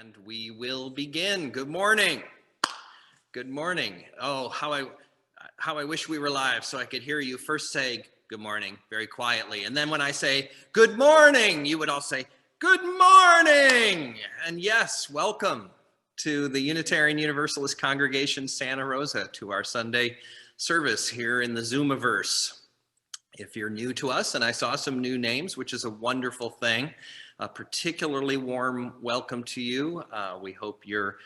And we will begin. Good morning. Good morning. Oh, how I wish we were live so I could hear you first say good morning very quietly. And then when I say good morning, you would all say good morning. And yes, welcome to the Unitarian Universalist Congregation Santa Rosa, to our Sunday service here in the Zoomiverse. If you're new to us, and I saw some new names, which is a wonderful thing, a particularly warm welcome to you. We hope you're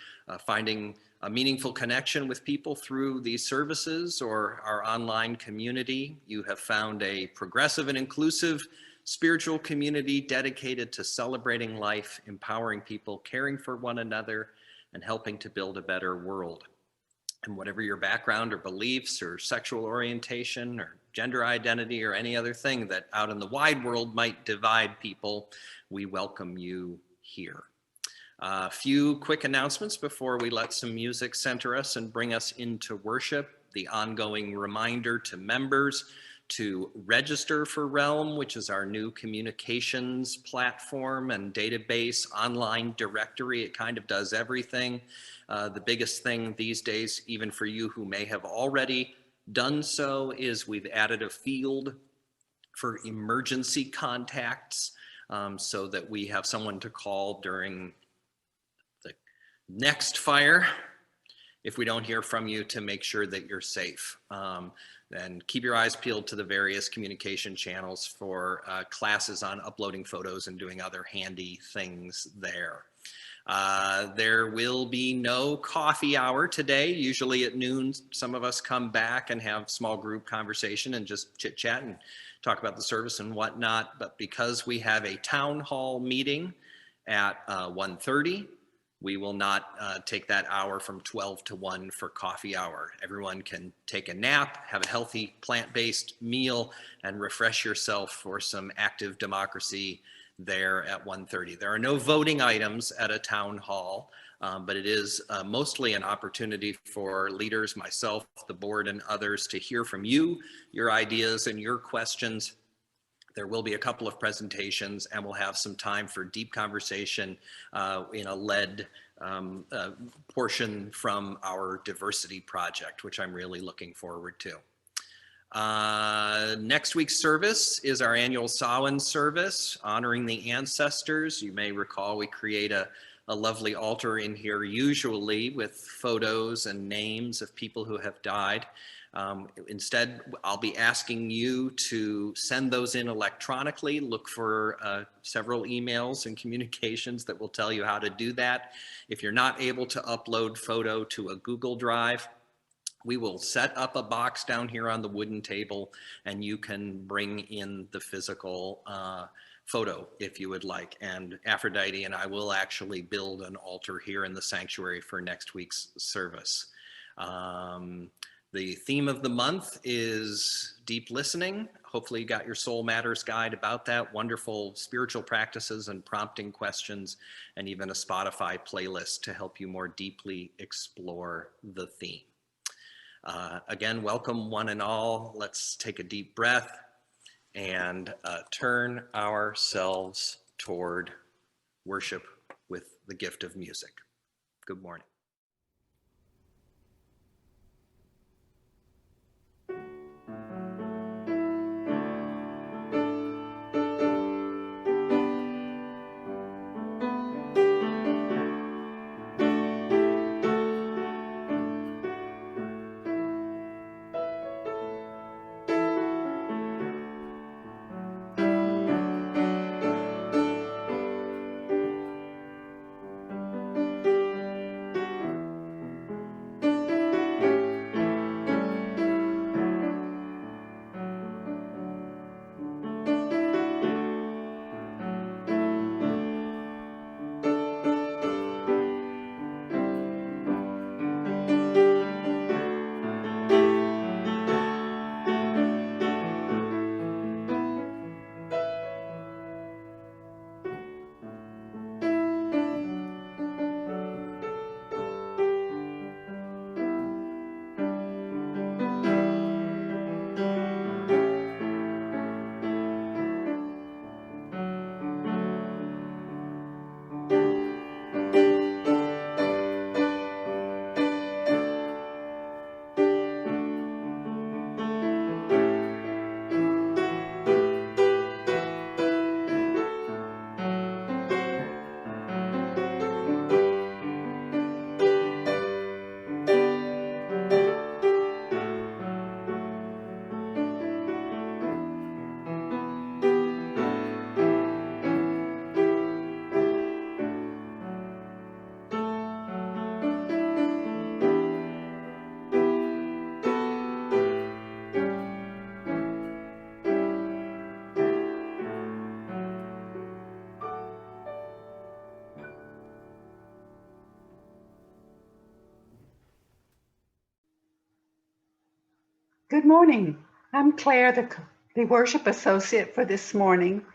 finding a meaningful connection with people through these services or our online community. You have found a progressive and inclusive spiritual community dedicated to celebrating life, empowering people, caring for one another, and helping to build a better world. And whatever your background or beliefs or sexual orientation or gender identity or any other thing that out in the wide world might divide people, we welcome you here. A few quick announcements before we let some music center us and bring us into worship. The ongoing reminder to members to register for Realm, which is our new communications platform and database online directory. It kind of does everything. The biggest thing these days, even for you who may have already done so, is we've added a field for emergency contacts so that we have someone to call during the next fire if we don't hear from you, to make sure that you're safe. And keep your eyes peeled to the various communication channels for classes on uploading photos and doing other handy things there. There will be no coffee hour today. Usually at noon, some of us come back and have small group conversation and just chit chat and talk about the service and whatnot. But because we have a town hall meeting at 1:30, we will not take that hour from 12 to 1 for coffee hour. Everyone can take a nap, have a healthy plant-based meal, and refresh yourself for some active democracy there at 1:30. There are no voting items at a town hall, but it is mostly an opportunity for leaders, myself, the board, and others to hear from you, your ideas and your questions. There will be a couple of presentations, and we'll have some time for deep conversation in a led portion from our diversity project, which I'm really looking forward to. Next week's service is our annual Samhain service, honoring the ancestors. You may recall we create a lovely altar in here, usually with photos and names of people who have died. Instead, I'll be asking you to send those in electronically. Look for several emails and communications that will tell you how to do that. If you're not able to upload photo to a Google Drive, we will set up a box down here on the wooden table, and you can bring in the physical photo if you would like. And Aphrodite and I will actually build an altar here in the sanctuary for next week's service. The theme of the month is deep listening. Hopefully you got your Soul Matters guide about that. Wonderful spiritual practices and prompting questions, and even a Spotify playlist to help you more deeply explore the theme. Again, welcome one and all. Let's take a deep breath and turn ourselves toward worship with the gift of music. Good morning. Good morning. I'm Clare, the worship associate for this morning,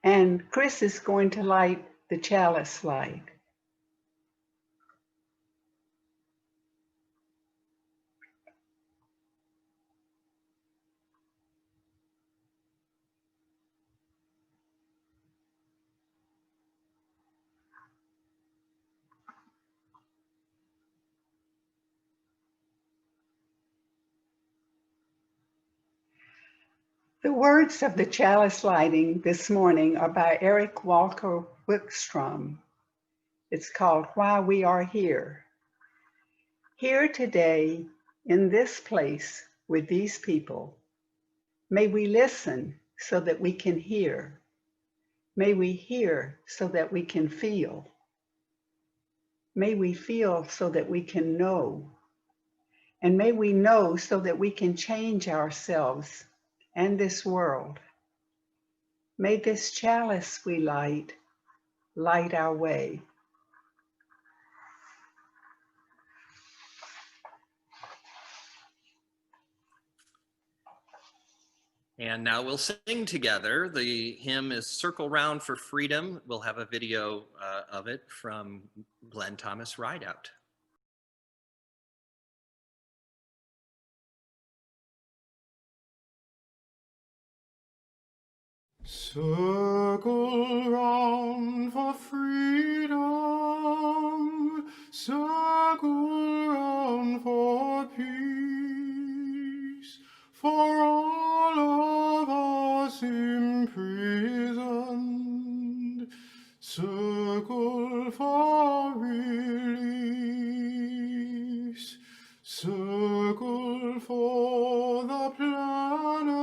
and Chris is going to light the chalice light. The words of the chalice lighting this morning are by Eric Walker Wickstrom. It's called Why We Are Here. Here today, in this place, with these people, may we listen so that we can hear. May we hear so that we can feel. May we feel so that we can know. And may we know so that we can change ourselves and this world. May this chalice we light our way. And now we'll sing together. The hymn is Circle Round for Freedom. We'll have a video of it from Glenn Thomas Rideout. Circle round for freedom, circle round for peace, for all of us imprisoned, circle for release, circle for the planet,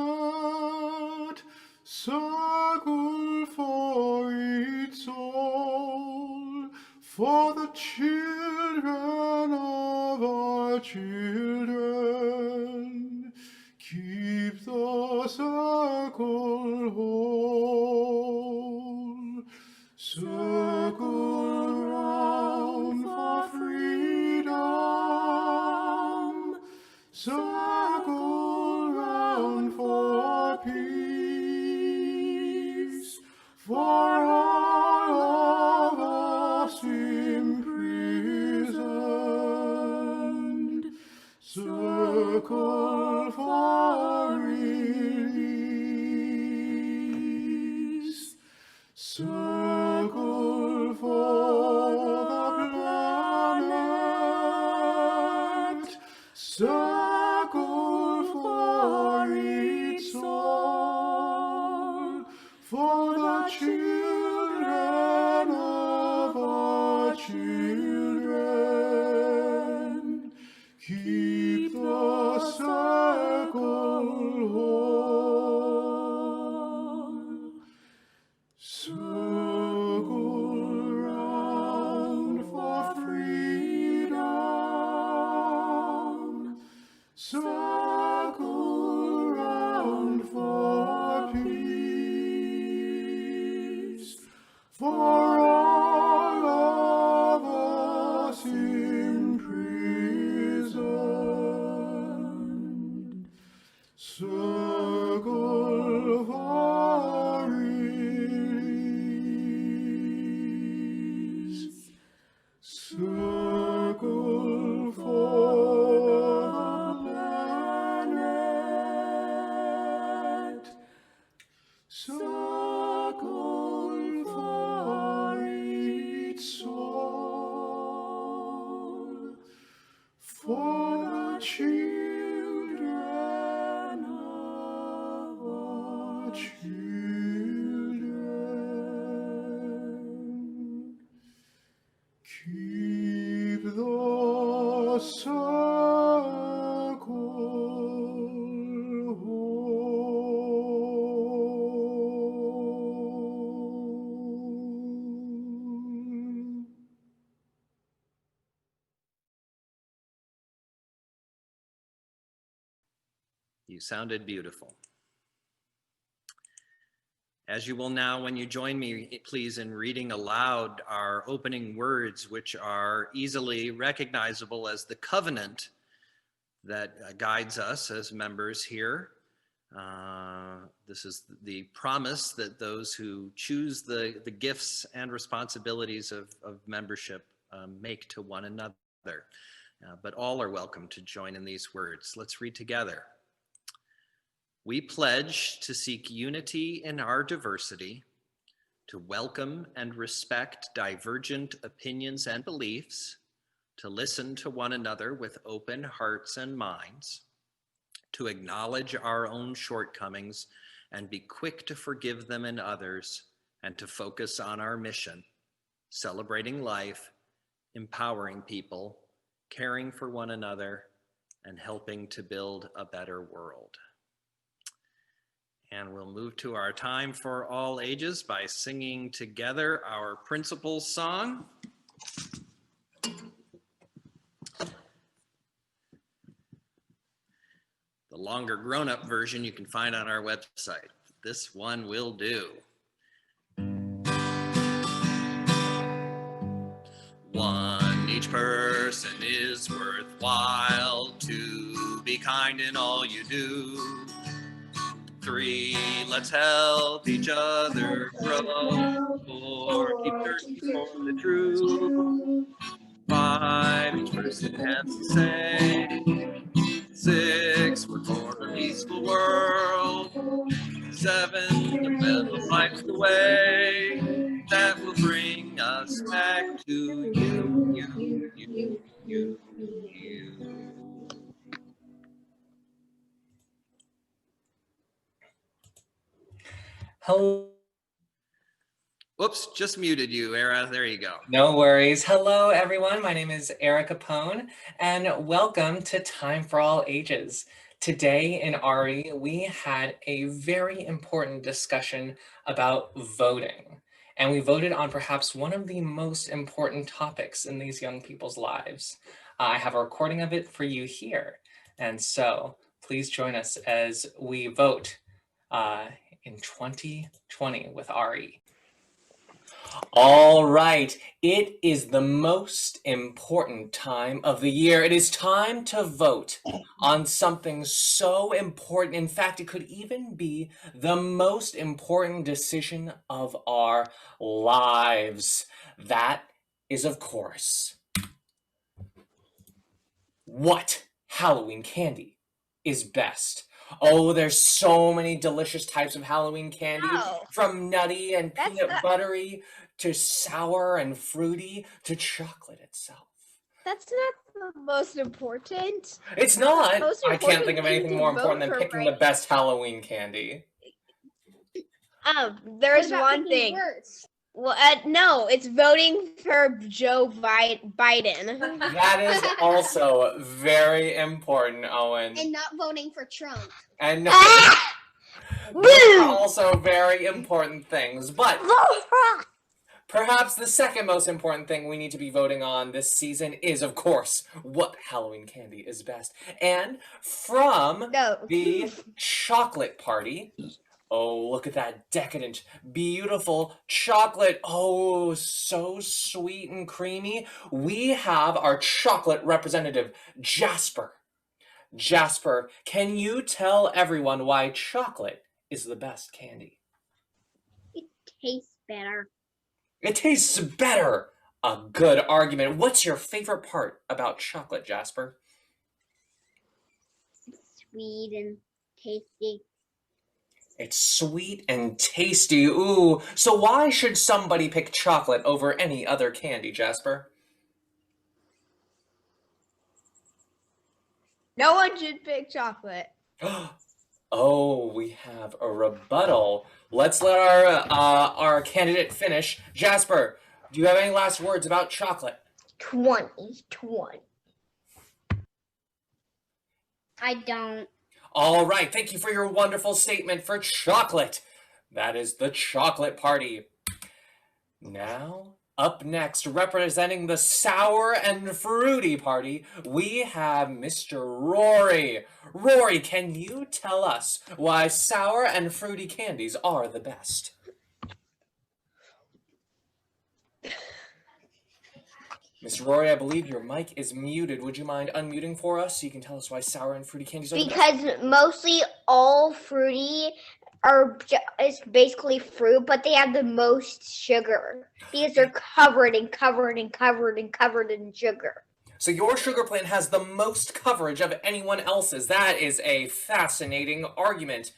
circle for its soul, for the children of our children. Keep the circle whole. Circle round for freedom. Circle round for peace. For all of us imprisoned, circle for release, circle for the planet, circle for its soul, for the children of our children. Keep the circle whole. Circle round for freedom. Circle round for peace. For all of us imprisoned, circle for release, circle for the planet, circle for its soul, for the children of our children. Keep the circle whole. You sounded beautiful. As you will now, when you join me, please, in reading aloud our opening words, which are easily recognizable as the covenant that guides us as members here. This is the promise that those who choose the gifts and responsibilities of membership make to one another. But all are welcome to join in these words. Let's read together. We pledge to seek unity in our diversity, to welcome and respect divergent opinions and beliefs, to listen to one another with open hearts and minds, to acknowledge our own shortcomings and be quick to forgive them in others, and to focus on our mission, celebrating life, empowering people, caring for one another, and helping to build a better world. And we'll move to our time for all ages by singing together our principles song. The longer grown-up version you can find on our website. This one will do. One, each person is worthwhile, to be kind in all you do. 3, let's help each other grow. 4, keep searching for the truth. 5, each person has to say. 6, we're for a peaceful world. 7, the best of life's the way that will bring us back to you. Hello. Whoops, just muted you, Era. There you go. No worries. Hello, everyone. My name is Capone, and welcome to Time for All Ages. Today in RE, we had a very important discussion about voting, and we voted on perhaps one of the most important topics in these young people's lives. I have a recording of it for you here, and so please join us as we vote in 2020 with RE. All right, it is the most important time of the year. It is time to vote on something so important. In fact, it could even be the most important decision of our lives. That is, of course, what Halloween candy is best. Oh, there's so many delicious types of Halloween candy, from nutty and peanut buttery to sour and fruity to chocolate itself. That's not the most important. It's not. I can't think of anything more important than picking the best Halloween candy. There's one thing. Well, no, it's voting for Joe Biden. That is also very important, Owen. And not voting for Trump. And those are also very important things. But perhaps the second most important thing we need to be voting on this season is, of course, what Halloween candy is best. And from the chocolate party... Oh, look at that decadent, beautiful chocolate. Oh, so sweet and creamy. We have our chocolate representative, Jasper. Jasper, can you tell everyone why chocolate is the best candy? It tastes better. It tastes better. A good argument. What's your favorite part about chocolate, Jasper? It's sweet and tasty. It's sweet and tasty. Ooh, so why should somebody pick chocolate over any other candy, Jasper? No one should pick chocolate. Oh, we have a rebuttal. Let's let our candidate finish. Jasper, do you have any last words about chocolate? 2020. I don't. All right, thank you for your wonderful statement for chocolate. That is the chocolate party. Now, up next, representing the sour and fruity party, we have Mr. Rory. Rory, can you tell us why sour and fruity candies are the best? Miss Rory, I believe your mic is muted. Would you mind unmuting for us so you can tell us why sour and fruity candies are the best? Because mostly all fruity is basically fruit, but they have the most sugar because they're covered and covered and covered and covered in sugar. So your sugar plant has the most coverage of anyone else's. That is a fascinating argument.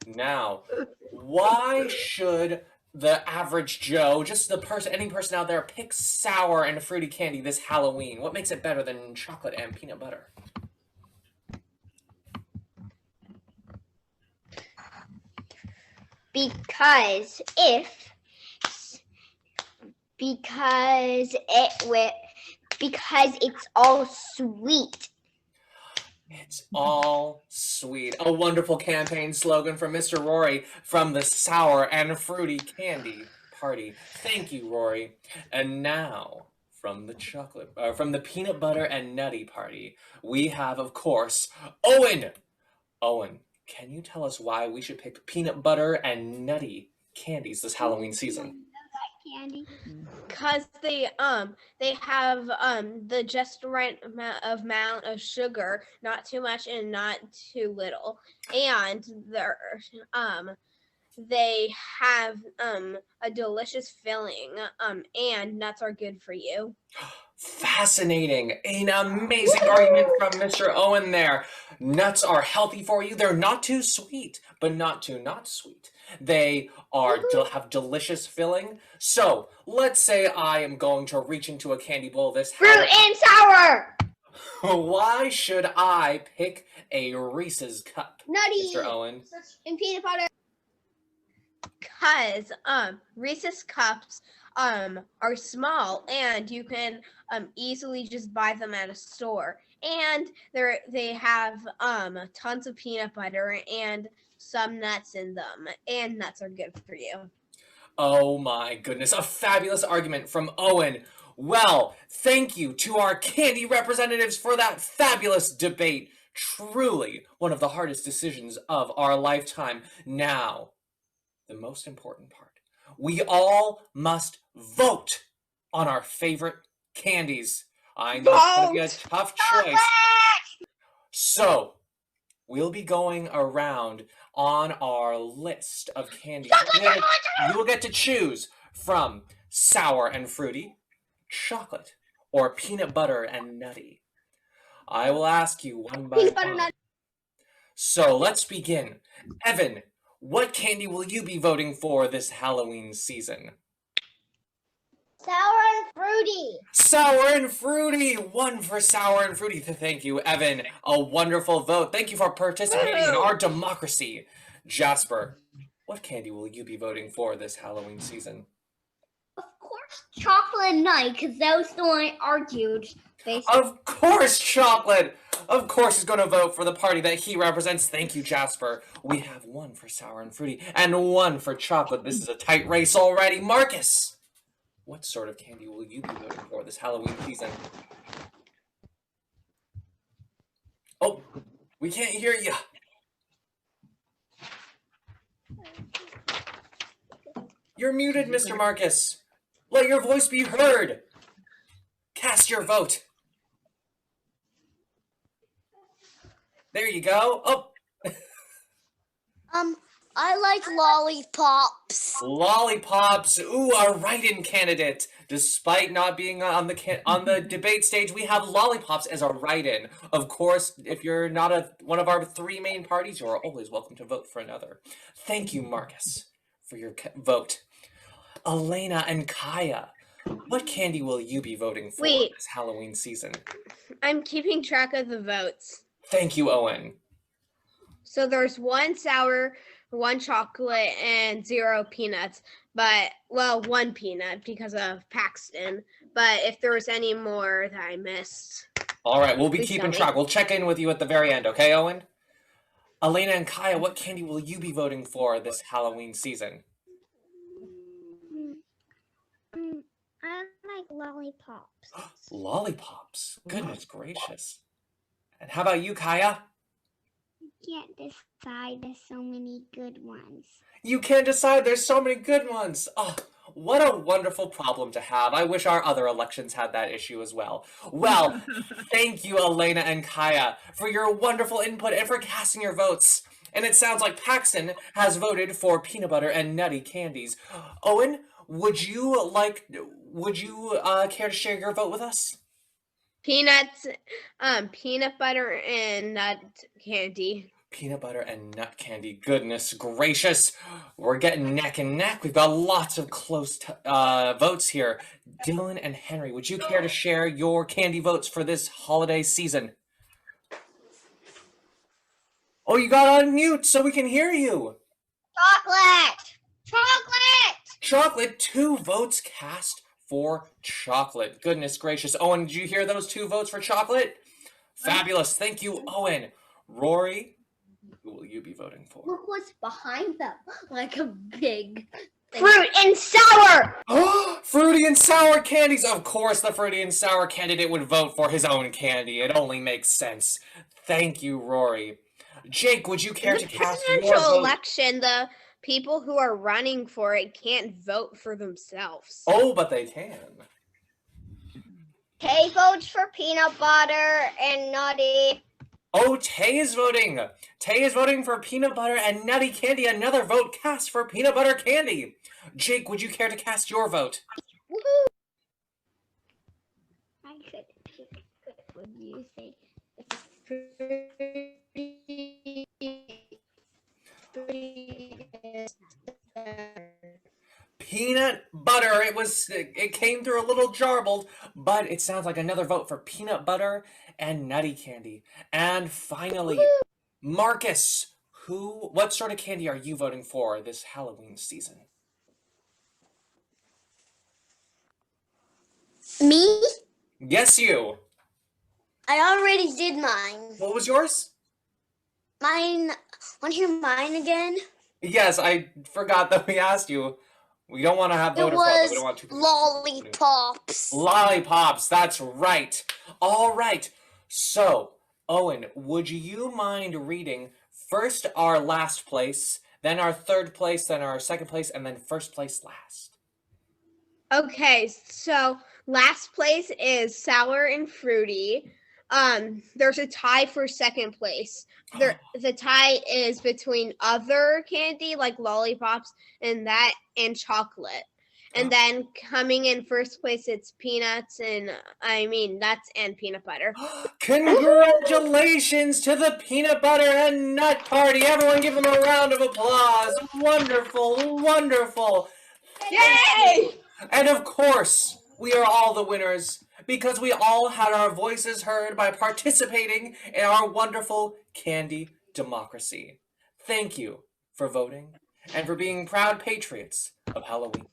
Now, why should the average Joe, just any person out there, pick sour and fruity candy this Halloween? What makes it better than chocolate and peanut butter? Because it's all sweet. It's all sweet. A wonderful campaign slogan from Mr. Rory from the Sour and Fruity Candy Party. Thank you, Rory. And now, from the Peanut Butter and Nutty Party, we have, of course, Owen. Owen, can you tell us why we should pick peanut butter and nutty candies this Halloween season? Candy. Because they have the just right amount of sugar, not too much and not too little, and they have a delicious filling, and nuts are good for you. Fascinating. An amazing argument from Mr. Owen there. Nuts are healthy for you. They're not too sweet, but not too not sweet. They have delicious filling. So, let's say I am going to reach into a candy bowl this Fruit and sour. Why should I pick a Reese's cup, Nutty. Mr. Owen? And peanut butter. Because Reese's cups are small and you can easily just buy them at a store, and they have tons of peanut butter and some nuts in them, and nuts are good for you. Oh my goodness, a fabulous argument from Owen. Well, thank you to our candy representatives for that fabulous debate. Truly one of the hardest decisions of our lifetime. Now, the most important part. We all must vote on our favorite candies. I know it's going to be a tough choice. So, we'll be going around on our list of candies. You will get to choose from sour and fruity, chocolate, or peanut butter and nutty. I will ask you one by one. So, let's begin. Evan, what candy will you be voting for this Halloween season? Sour and fruity. Sour and fruity! One for sour and fruity. Thank you, Evan. A wonderful vote. Thank you for participating in our democracy. Jasper, what candy will you be voting for this Halloween season? Of course, chocolate and nutty, because that was the one I argued. Basically. Of course, chocolate! Of course he's going to vote for the party that he represents. Thank you, Jasper. We have one for sour and fruity and one for chocolate. This is a tight race already. Marcus, what sort of candy will you be voting for this Halloween season? Oh, we can't hear you. You're muted, Mr. Marcus. Let your voice be heard. Cast your vote. There you go. Oh. I like lollipops. Lollipops. Ooh, a write-in candidate. Despite not being on the debate stage, we have lollipops as a write-in. Of course, if you're not one of our three main parties, you are always welcome to vote for another. Thank you, Marcus, for your vote. Elena and Kaya, what candy will you be voting for this Halloween season? I'm keeping track of the votes. Thank you, Owen. So there's one sour, one chocolate, and 0 peanuts. But, well, 1 peanut because of Paxton. But if there was any more that I missed. All right, we'll be keeping track. We'll check in with you at the very end, okay, Owen? Elena and Kaya, what candy will you be voting for this Halloween season? I like lollipops. Lollipops. Goodness gracious. And how about you, Kaya? Can't decide. There's so many good ones. You can't decide. There's so many good ones. Oh, what a wonderful problem to have. I wish our other elections had that issue as well. Well, thank you, Elena and Kaya, for your wonderful input and for casting your votes. And it sounds like Paxton has voted for peanut butter and nutty candies. Owen, would you care to share your vote with us? Peanuts, peanut butter and nut candy. Peanut butter and nut candy. Goodness gracious. We're getting neck and neck. We've got lots of close votes here. Dylan and Henry, would you care to share your candy votes for this holiday season? Oh, you got on mute so we can hear you. Chocolate! Chocolate! Chocolate, 2 votes cast for chocolate. Goodness gracious. Owen, did you hear those 2 votes for chocolate? Fabulous. Thank you, Owen. Rory, who will you be voting for? Look what's behind them. Like a big fruit and sour! Fruity and sour candies. Of course, the fruity and sour candidate would vote for his own candy. It only makes sense. Thank you, Rory. Jake, would you care to cast your Presidential vote? election, the people who are running for it can't vote for themselves. Oh, but they can. Tay votes for peanut butter and nutty. Oh, Tay is voting. Tay is voting for peanut butter and nutty candy. Another vote cast for peanut butter candy. Jake, would you care to cast your vote? Woohoo! I could pick. What would you say? Peanut butter. It came through a little jarbled, but it sounds like another vote for peanut butter and nutty candy. And finally, Marcus, what sort of candy are you voting for this Halloween season? Me? Yes, you. I already did mine. What was yours? Mine. Want to hear mine again? Yes, I forgot that we asked you. We don't want to have It voter fraud, but we was don't want to. lollipops. Lollipops, that's right. All right. So, Owen, would you mind reading first our last place, then our third place, then our second place, and then first place last? Okay, so last place is sour and fruity. There's a tie for second place. The tie is between other candy like lollipops and chocolate. And then coming in first place, it's nuts and peanut butter. Congratulations to the peanut butter and nut party. Everyone give them a round of applause. Wonderful, wonderful. Yay! And of course, we are all the winners because we all had our voices heard by participating in our wonderful candy democracy. Thank you for voting and for being proud patriots of Halloween.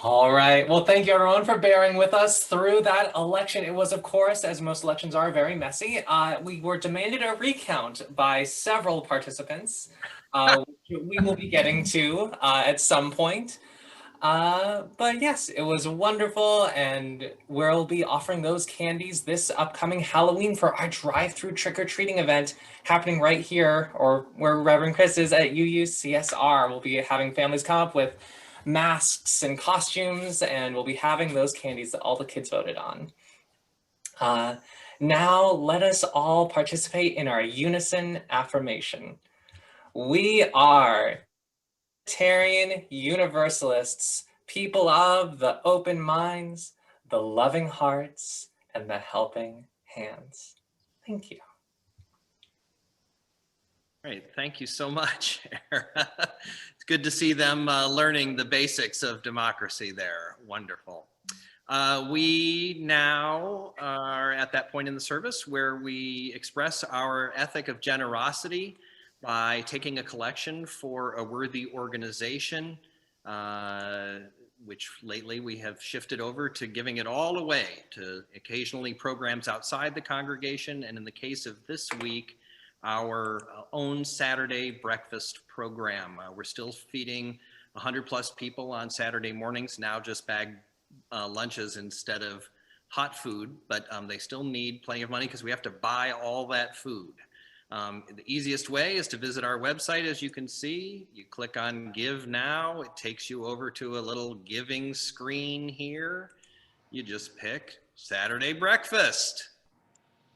All right. Well, thank you everyone for bearing with us through that election. It was, of course, as most elections are, very messy. We were demanded a recount by several participants, which we will be getting to at some point. But yes, it was wonderful, and we'll be offering those candies this upcoming Halloween for our drive-through trick-or-treating event happening right here, or where Reverend Chris is at UUCSR. We'll be having families come up with masks and costumes, and we'll be having those candies that all the kids voted on. Now let us all participate in our unison affirmation. We are Unitarian Universalists, people of the open minds, the loving hearts, and the helping hands. Thank you. Great, thank you so much. It's good to see them learning the basics of democracy there. Wonderful. We now are at that point in the service where we express our ethic of generosity by taking a collection for a worthy organization, which lately we have shifted over to giving it all away to occasionally programs outside the congregation. And in the case of this week, our own Saturday breakfast program. We're still feeding 100+ people on Saturday mornings, now just bagged lunches instead of hot food, but they still need plenty of money because we have to buy all that food. The easiest way is to visit our website. As you can see, you click on Give Now. It takes you over to a little giving screen here. You just pick Saturday Breakfast.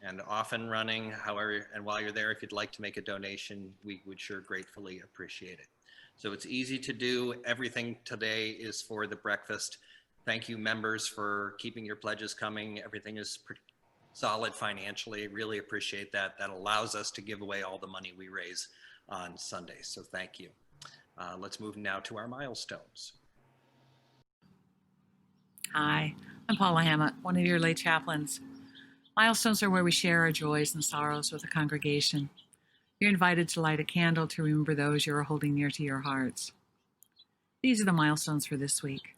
And off and running, however, and while you're there, if you'd like to make a donation, we would sure gratefully appreciate it. So it's easy to do. Everything today is for the breakfast. Thank you, members, for keeping your pledges coming. Everything is solid financially. Really appreciate that. That allows us to give away all the money we raise on Sundays. So thank you. Let's move now to our milestones. Hi, I'm Paula Hammet, one of your lay chaplains. Milestones are where we share our joys and sorrows with the congregation. You're invited to light a candle to remember those you are holding near to your hearts. These are the milestones for this week.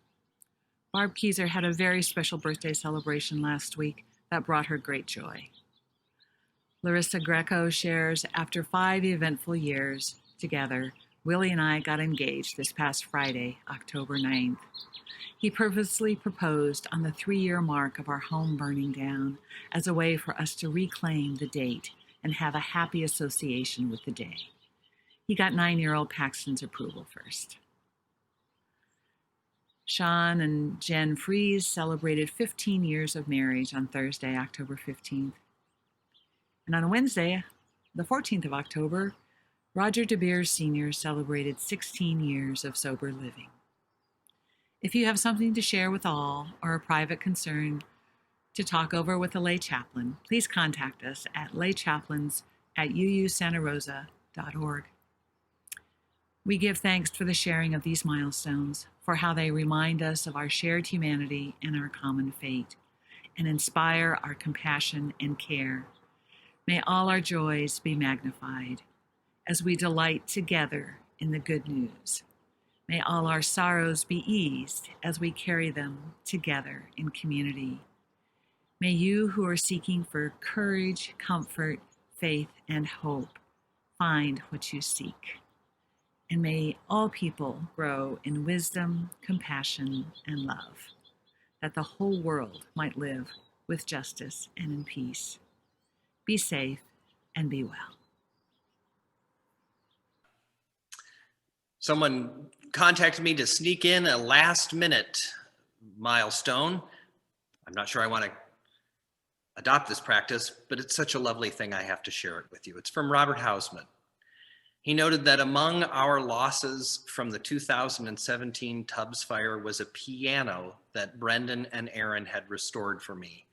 Barb Keyser had a very special birthday celebration last week that brought her great joy. Larissa Greco shares, after 5 eventful years together, Willie and I got engaged this past Friday, October 9th. He purposely proposed on the 3-year mark of our home burning down as a way for us to reclaim the date and have a happy association with the day. He got 9-year-old Paxton's approval first. Sean and Jen Fries celebrated 15 years of marriage on Thursday, October 15th. And on Wednesday, the 14th of October, Roger De Beers Sr. celebrated 16 years of sober living. If you have something to share with all or a private concern to talk over with a lay chaplain, please contact us at laychaplains@uusantarosa.org. We give thanks for the sharing of these milestones, for how they remind us of our shared humanity and our common fate, and inspire our compassion and care. May all our joys be magnified as we delight together in the good news. May all our sorrows be eased as we carry them together in community. May you who are seeking for courage, comfort, faith, and hope find what you seek. And may all people grow in wisdom, compassion, and love, that the whole world might live with justice and in peace. Be safe and be well. Someone contacted me to sneak in a last-minute milestone. I'm not sure I want to adopt this practice, but it's such a lovely thing I have to share it with you. It's from Robert Hausman. He noted that among our losses from the 2017 Tubbs fire was a piano that Brendan and Aaron had restored for me.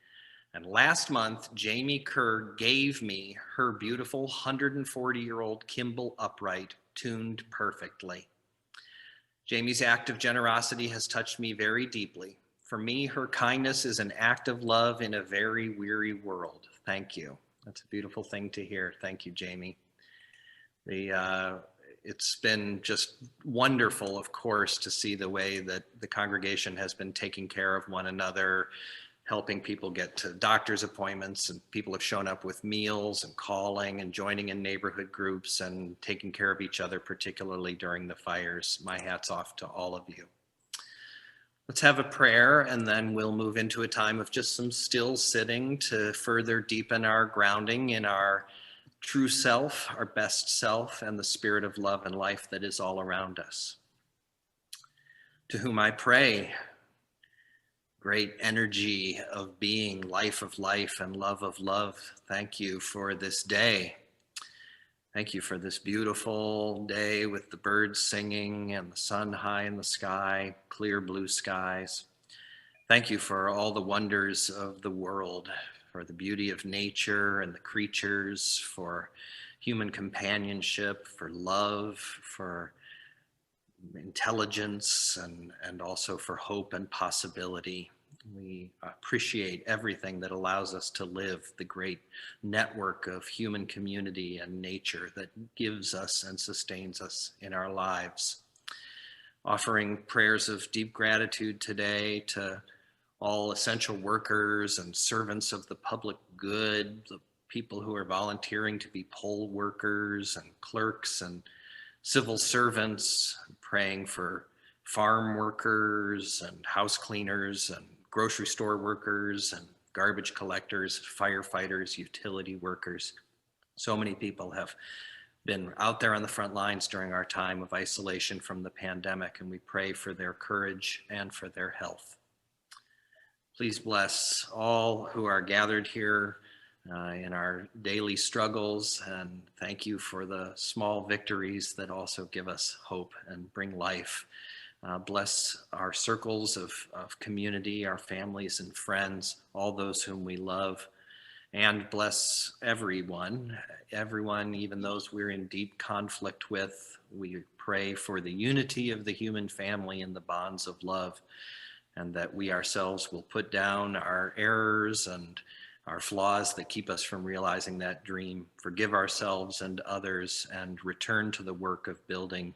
And last month, Jamie Kerr gave me her beautiful 140-year-old Kimball upright, tuned perfectly. Jamie's act of generosity has touched me very deeply. For me, her kindness is an act of love in a very weary world. Thank you. That's a beautiful thing to hear. Thank you, Jamie. It's been just wonderful, of course, to see the way that the congregation has been taking care of one another, helping people get to doctor's appointments, and people have shown up with meals and calling and joining in neighborhood groups and taking care of each other, particularly during the fires. My hat's off to all of you. Let's have a prayer, and then we'll move into a time of just some still sitting to further deepen our grounding in our true self, our best self, and the spirit of love and life that is all around us. To whom I pray, great energy of being, life of life, and love of love, thank you for this day. Thank you for this beautiful day with the birds singing and the sun high in the sky, clear blue skies. Thank you for all the wonders of the world, for the beauty of nature and the creatures, for human companionship, for love, for intelligence, and also for hope and possibility. We appreciate everything that allows us to live, the great network of human community and nature that gives us and sustains us in our lives. Offering prayers of deep gratitude today to all essential workers and servants of the public good, the people who are volunteering to be poll workers and clerks and civil servants, praying for farm workers and house cleaners and grocery store workers and garbage collectors, firefighters, utility workers, So many people have been out there on the front lines during our time of isolation from the pandemic, and we pray for their courage and for their health. Please bless all who are gathered here in our daily struggles, and thank you for the small victories that also give us hope and bring life. Bless our circles of community, our families and friends, all those whom we love, and bless everyone, even those we're in deep conflict with. We pray for the unity of the human family and the bonds of love, and that we ourselves will put down our errors and our flaws that keep us from realizing that dream, forgive ourselves and others, and return to the work of building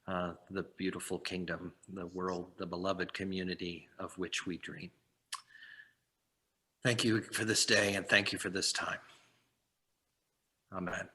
the beautiful kingdom, the world, the beloved community of which we dream. Thank you for this day, and thank you for this time. Amen.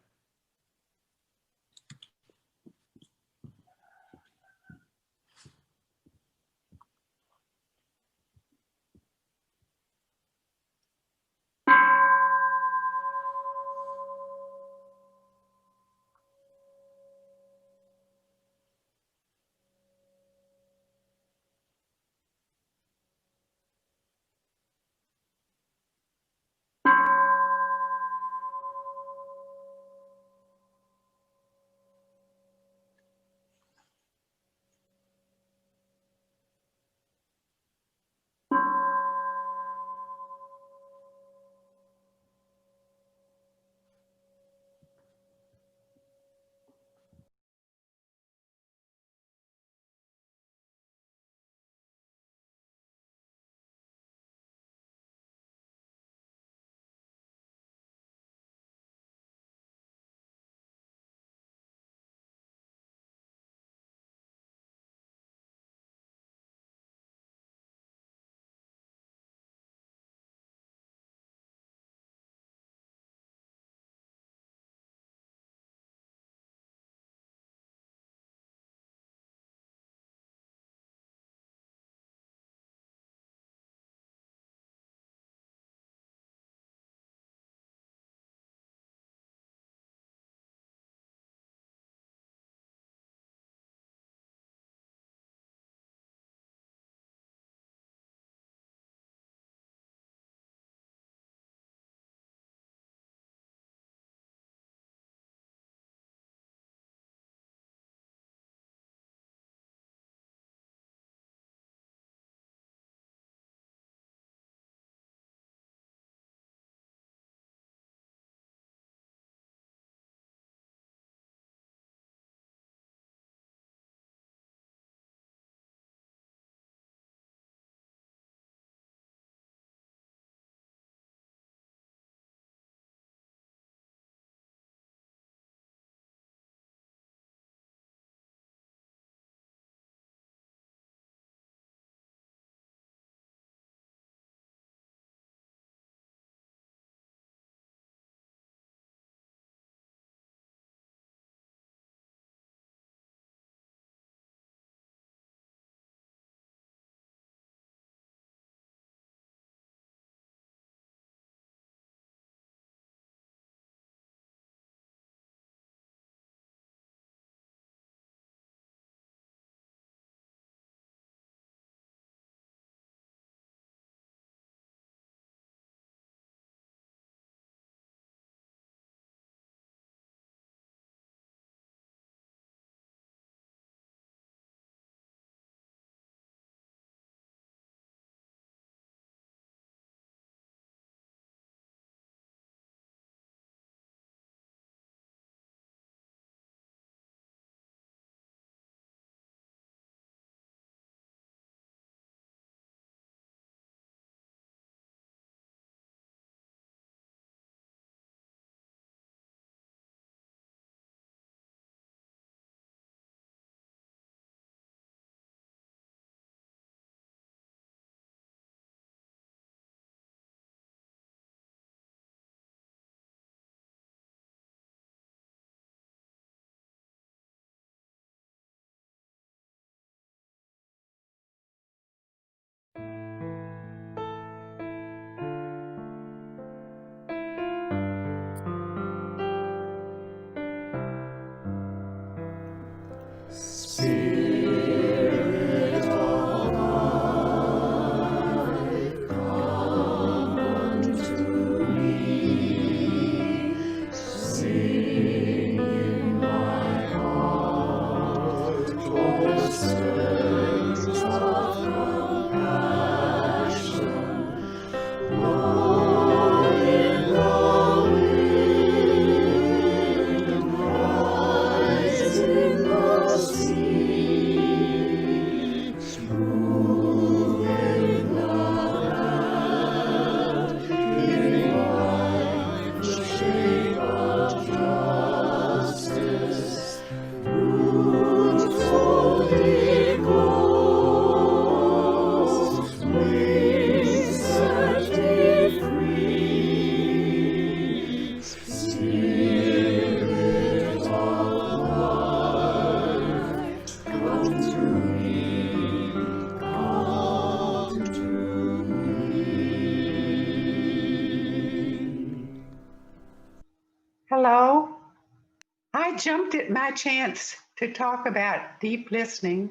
it my chance to talk about deep listening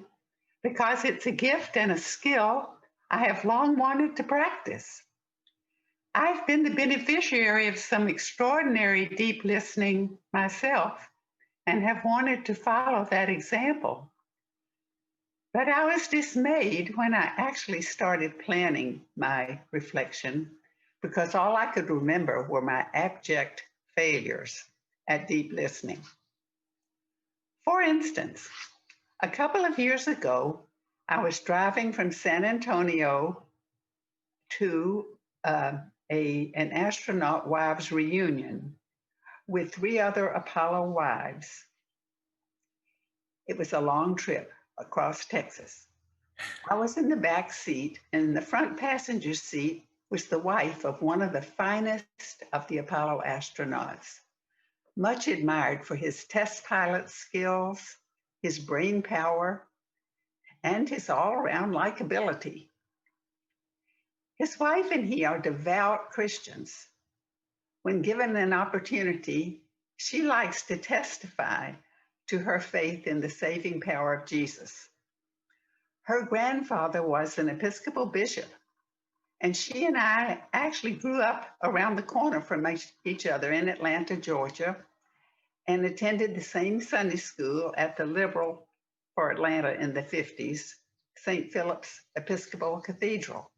because it's a gift and a skill I have long wanted to practice. I've been the beneficiary of some extraordinary deep listening myself and have wanted to follow that example. But I was dismayed when I actually started planning my reflection because all I could remember were my abject failures at deep listening. For instance, a couple of years ago, I was driving from San Antonio to an astronaut wives reunion with 3 other Apollo wives. It was a long trip across Texas. I was in the back seat, and in the front passenger seat was the wife of one of the finest of the Apollo astronauts, much admired for his test pilot skills, his brain power, and his all-around likability. His wife and he are devout Christians. When given an opportunity, she likes to testify to her faith in the saving power of Jesus. Her grandfather was an Episcopal bishop, and she and I actually grew up around the corner from each other in Atlanta, Georgia, and attended the same Sunday school at the liberal for Atlanta in the 50s, St. Philip's Episcopal Cathedral.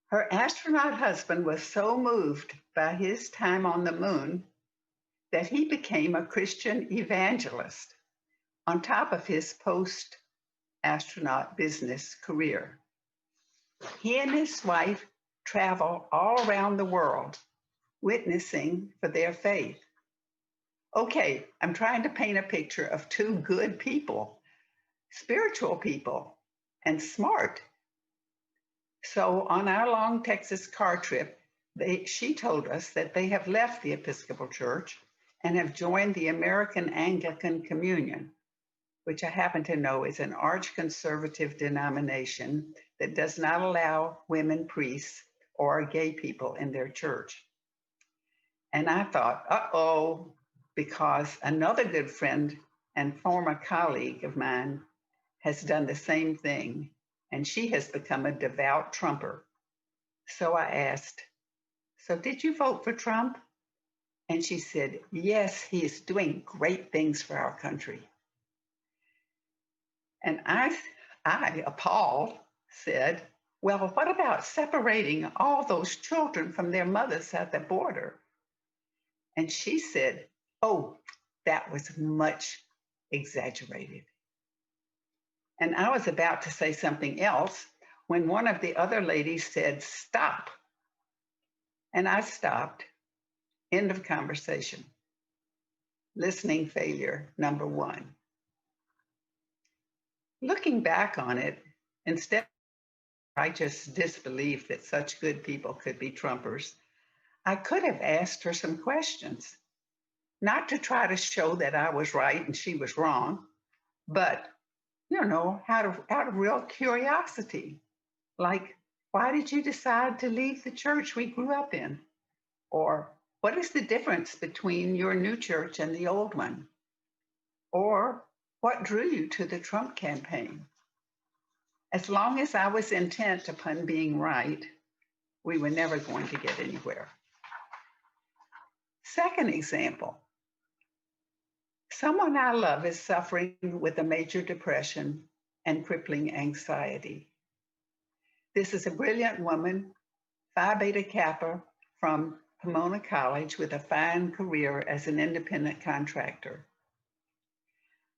Her astronaut husband was so moved by his time on the moon that he became a Christian evangelist on top of his post-astronaut business career. He and his wife travel all around the world, witnessing for their faith. Okay, I'm trying to paint a picture of 2 good people, spiritual people, and smart. So on our long Texas car trip, she told us that they have left the Episcopal Church and have joined the American Anglican Communion, which I happen to know is an arch-conservative denomination that does not allow women priests or gay people in their church. And I thought, uh-oh, because another good friend and former colleague of mine has done the same thing, and she has become a devout Trumper. So I asked, so did you vote for Trump? And she said, yes, he is doing great things for our country. And I appalled, said, well, what about separating all those children from their mothers at the border? And she said, oh, that was much exaggerated. And I was about to say something else when one of the other ladies said, stop. And I stopped. End of conversation. Listening failure, number 1. Looking back on it, instead, I just disbelieved that such good people could be Trumpers. I could have asked her some questions, not to try to show that I was right and she was wrong, but, out of real curiosity. Like, why did you decide to leave the church we grew up in? Or, what is the difference between your new church and the old one? Or, what drew you to the Trump campaign? As long as I was intent upon being right, we were never going to get anywhere. Second example, someone I love is suffering with a major depression and crippling anxiety. This is a brilliant woman, Phi Beta Kappa from Pomona College with a fine career as an independent contractor.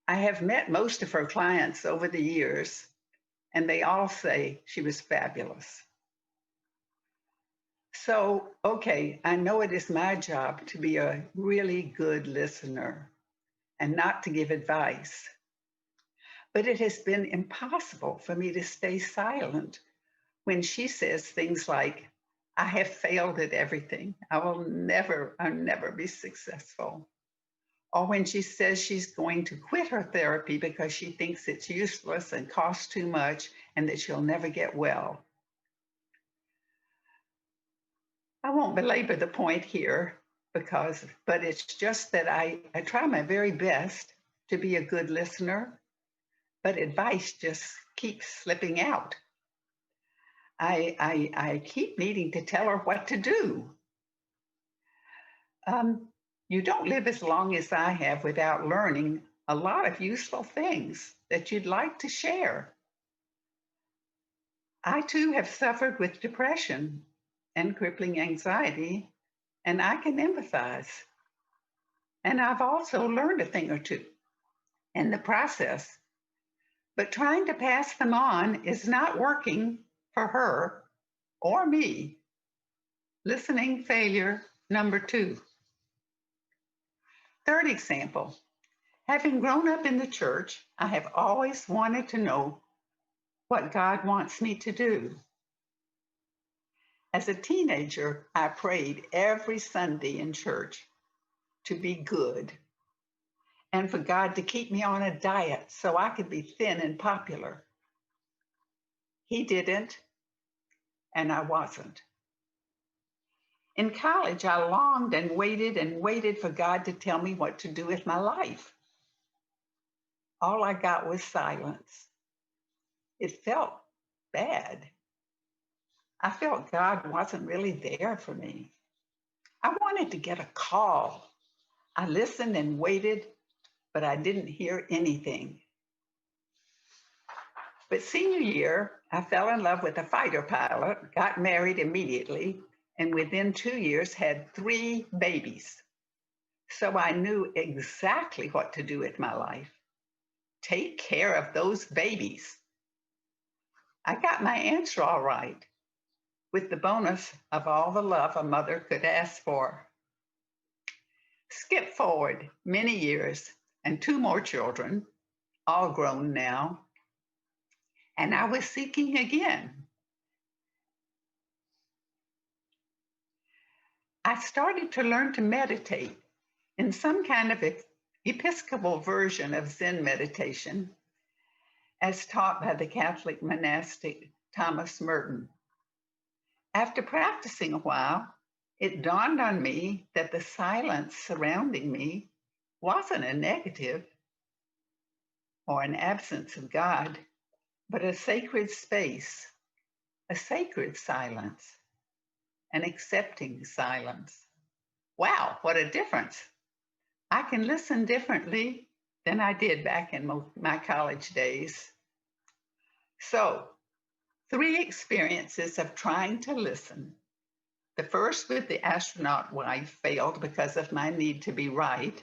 I have met most of her clients over the years, and they all say she was fabulous. So, okay, I know it is my job to be a really good listener and not to give advice. But it has been impossible for me to stay silent when she says things like, I have failed at everything. I'll never be successful. Or when she says she's going to quit her therapy because she thinks it's useless and costs too much and that she'll never get well. I won't belabor the point here, but it's just that I try my very best to be a good listener, but advice just keeps slipping out. I keep needing to tell her what to do. You don't live as long as I have without learning a lot of useful things that you'd like to share. I too have suffered with depression and crippling anxiety, and I can empathize. And I've also learned a thing or two in the process. But trying to pass them on is not working for her or me. Listening failure number 2. Third example, having grown up in the church, I have always wanted to know what God wants me to do. As a teenager, I prayed every Sunday in church to be good and for God to keep me on a diet so I could be thin and popular. He didn't, and I wasn't. In college, I longed and waited for God to tell me what to do with my life. All I got was silence. It felt bad. I felt God wasn't really there for me. I wanted to get a call. I listened and waited, but I didn't hear anything. But senior year, I fell in love with a fighter pilot, got married immediately, and within 2 years had 3 babies. So I knew exactly what to do with my life. Take care of those babies. I got my answer all right, with the bonus of all the love a mother could ask for. Skip forward many years and 2 more children, all grown now, and I was seeking again. I started to learn to meditate in some kind of Episcopal version of Zen meditation, as taught by the Catholic monastic Thomas Merton. After practicing a while, it dawned on me that the silence surrounding me wasn't a negative or an absence of God, but a sacred space, a sacred silence, an accepting silence. Wow, what a difference. I can listen differently than I did back in my college days. So, 3 experiences of trying to listen. The first with the astronaut wife failed because of my need to be right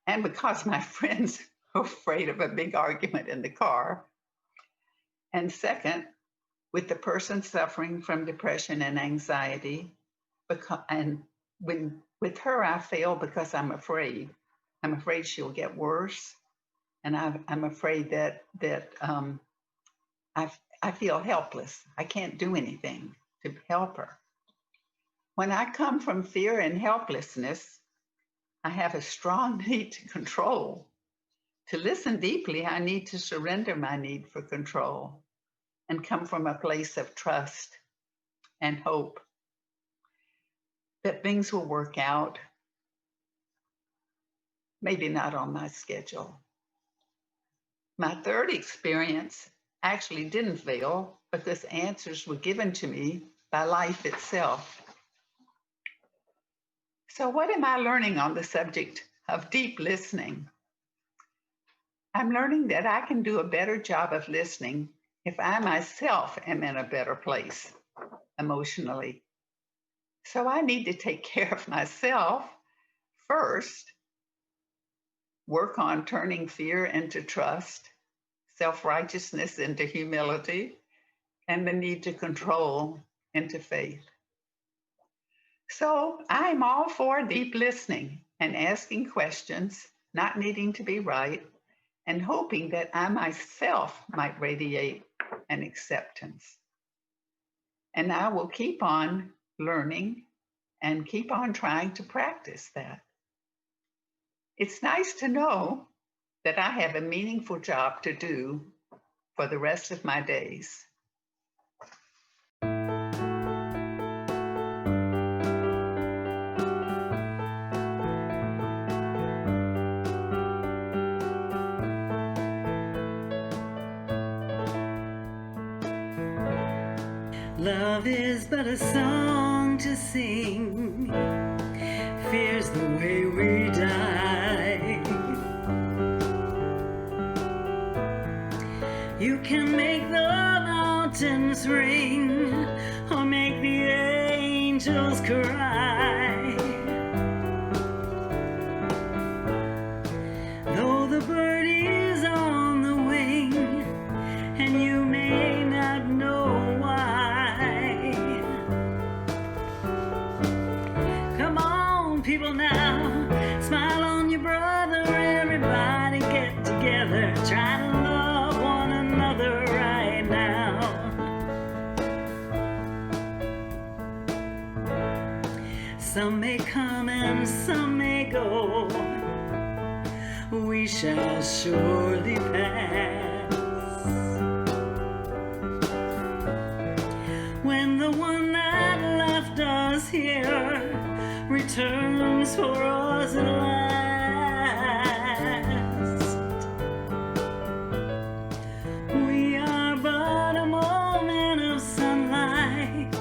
and because my friends were afraid of a big argument in the car. And second, with the person suffering from depression and anxiety, with her I fail because I'm afraid. I'm afraid she'll get worse, and I'm afraid that I feel helpless. I can't do anything to help her. When I come from fear and helplessness, I have a strong need to control. To listen deeply, I need to surrender my need for control and come from a place of trust and hope that things will work out, maybe not on my schedule. My third experience actually didn't fail because answers were given to me by life itself. So what am I learning on the subject of deep listening? I'm learning that I can do a better job of listening if I myself am in a better place emotionally. So I need to take care of myself first, work on turning fear into trust, self-righteousness into humility, and the need to control into faith. So I'm all for deep listening and asking questions, not needing to be right, and hoping that I myself might radiate an acceptance. And I will keep on learning and keep on trying to practice that. It's nice to know that I have a meaningful job to do for the rest of my days. Love is but a song to sing, fear's the way we die. You can make the mountains ring, or make the angels cry. Though the bird is on the wing, and you may not know why. Come on, people now, smile on your brother, everybody get together, try to love one another right now. Some may come and some may go, we shall surely pass. When the one that left us here returns for us at last, we are but a moment of sunlight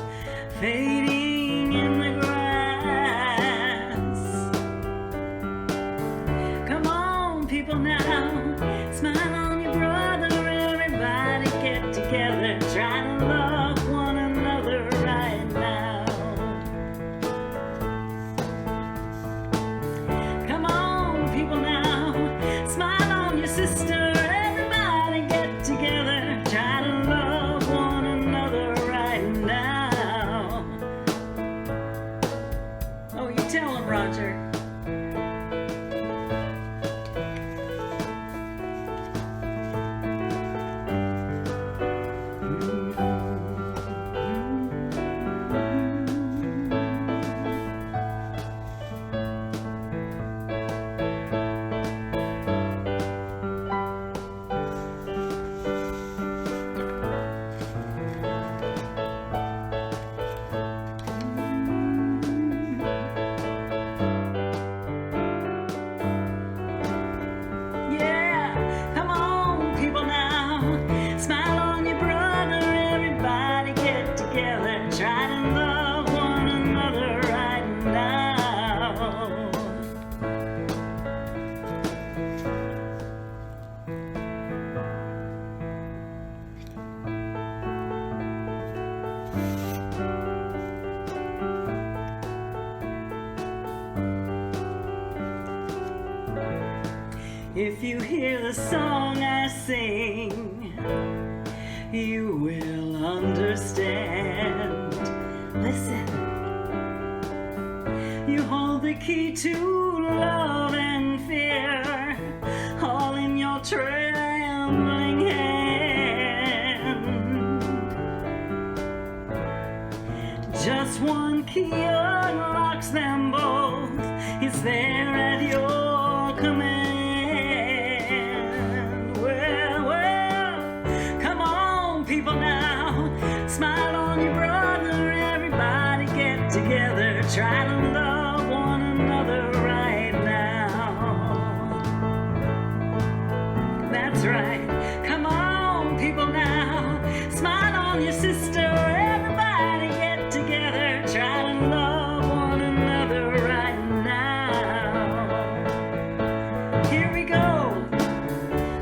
fading in the grass. Come on, people now, smile on your brother, everybody get together, try to love one another right now. Come on, people now, smile on your sister, everybody get together, try to love one another right now. Oh, you tell him, Roger. Yeah, come on, people now, smile on your brother, everybody get together, try to love one another right now. If you hear the song I sing, you will understand. Listen, you hold the key to love and fear, all in your trembling hand. Just one key unlocks them both, it's there at your command. People now, smile on your brother, everybody get together, try to love one another right now. That's right, come on, people now, smile on your sister, everybody get together, try to love one another right now. Here we go,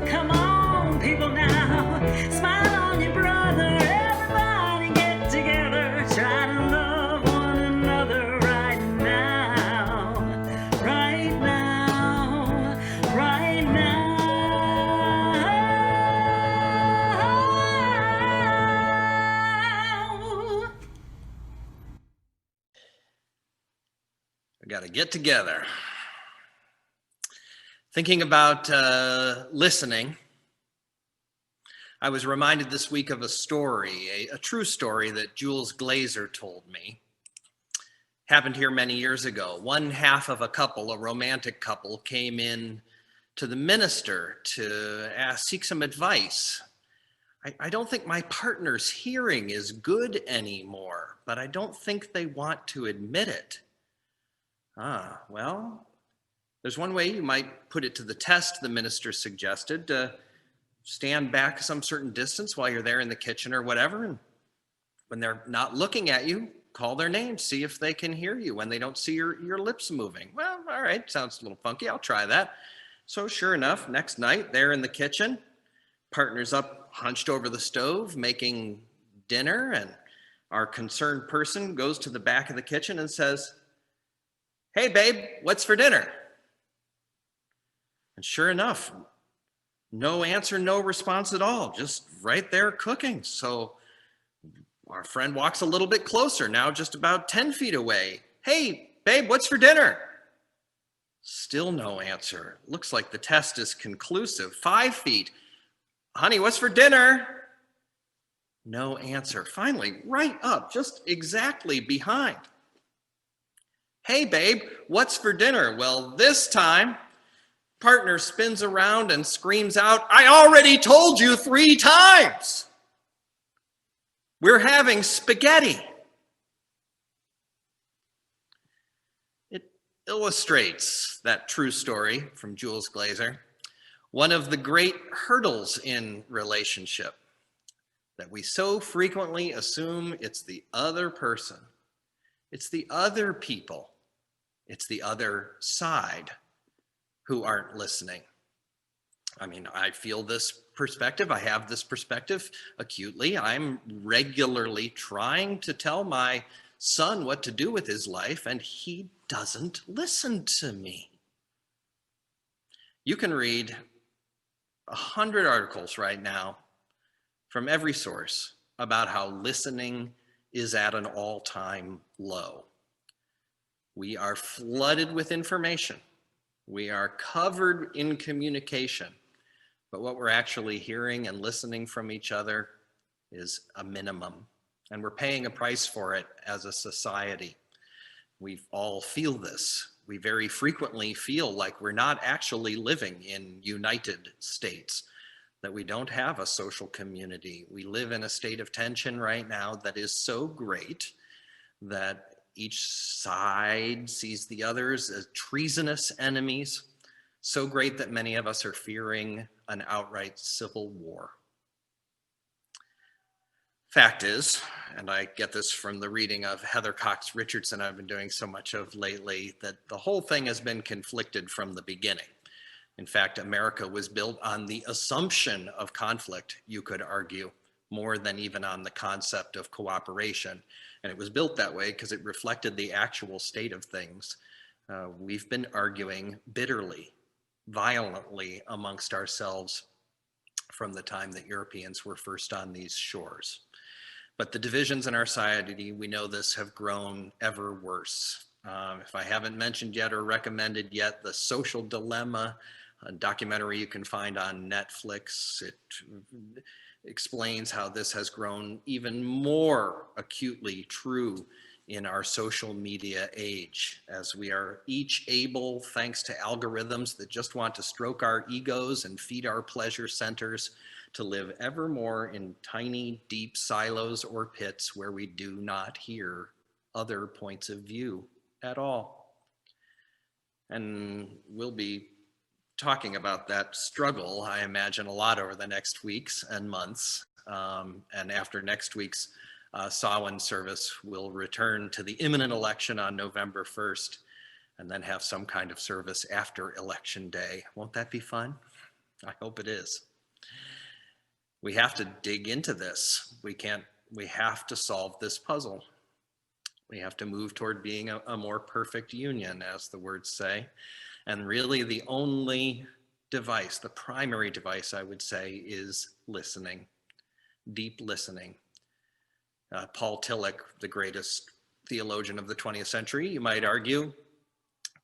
come on, people now, smile on your brother, everybody get together, try to love one another right now, right now, right now. We got to get together. Thinking about listening, I was reminded this week of a story, a true story that Jules Glazer told me. Happened here many years ago. One half of a couple, a romantic couple, came in to the minister to seek some advice. I don't think my partner's hearing is good anymore, but I don't think they want to admit it. Well, there's one way you might put it to the test, the minister suggested. Stand back some certain distance while you're there in the kitchen or whatever and when they're not looking at you, call their name, see if they can hear you when they don't see your lips moving. Well, all right, sounds a little funky. I'll try that. So sure enough, next night, they're in the kitchen, partners up, hunched over the stove, making dinner, and our concerned person goes to the back of the kitchen and says, "Hey, babe, what's for dinner?" And sure enough, no answer, no response at all, just right there cooking. So our friend walks a little bit closer, now just about 10 feet away. "Hey, babe, what's for dinner?" Still no answer. Looks like the test is conclusive. 5 feet. "Honey, what's for dinner?" No answer. Finally, right up, just exactly behind. "Hey, babe, what's for dinner?" Well, this time, partner spins around and screams out, "I already told you 3 times. We're having spaghetti." It illustrates that true story from Jules Glazer, one of the great hurdles in relationship, that we so frequently assume it's the other person, it's the other people, it's the other side who aren't listening. I mean, I feel this perspective. I have this perspective acutely. I'm regularly trying to tell my son what to do with his life, and he doesn't listen to me. You can read 100 articles right now from every source about how listening is at an all-time low. We are flooded with information. We are covered in communication, but what we're actually hearing and listening from each other is a minimum, and we're paying a price for it as a society. We all feel this. We very frequently feel like we're not actually living in United States, that we don't have a social community. We live in a state of tension right now that is so great that each side sees the others as treasonous enemies, so great that many of us are fearing an outright civil war. Fact is, and I get this from the reading of Heather Cox Richardson I've been doing so much of lately, that the whole thing has been conflicted from the beginning. In fact, America was built on the assumption of conflict, you could argue, more than even on the concept of cooperation. And it was built that way because it reflected the actual state of things. We've been arguing bitterly, violently amongst ourselves from the time that Europeans were first on these shores. But the divisions in our society, we know this, have grown ever worse. If I haven't mentioned yet or recommended yet, The Social Dilemma, a documentary you can find on Netflix. It explains how this has grown even more acutely true in our social media age, as we are each able, thanks to algorithms that just want to stroke our egos and feed our pleasure centers, to live ever more in tiny, deep silos or pits where we do not hear other points of view at all. And we'll be talking about that struggle, I imagine, a lot over the next weeks and months. And after next week's Samhain service, we'll return to the imminent election on November 1st, and then have some kind of service after Election Day. Won't that be fun? I hope it is. We have to dig into this. We have to solve this puzzle. We have to move toward being a more perfect union, as the words say. And really the only device, the primary device, I would say, is listening, deep listening. Paul Tillich, the greatest theologian of the 20th century, you might argue,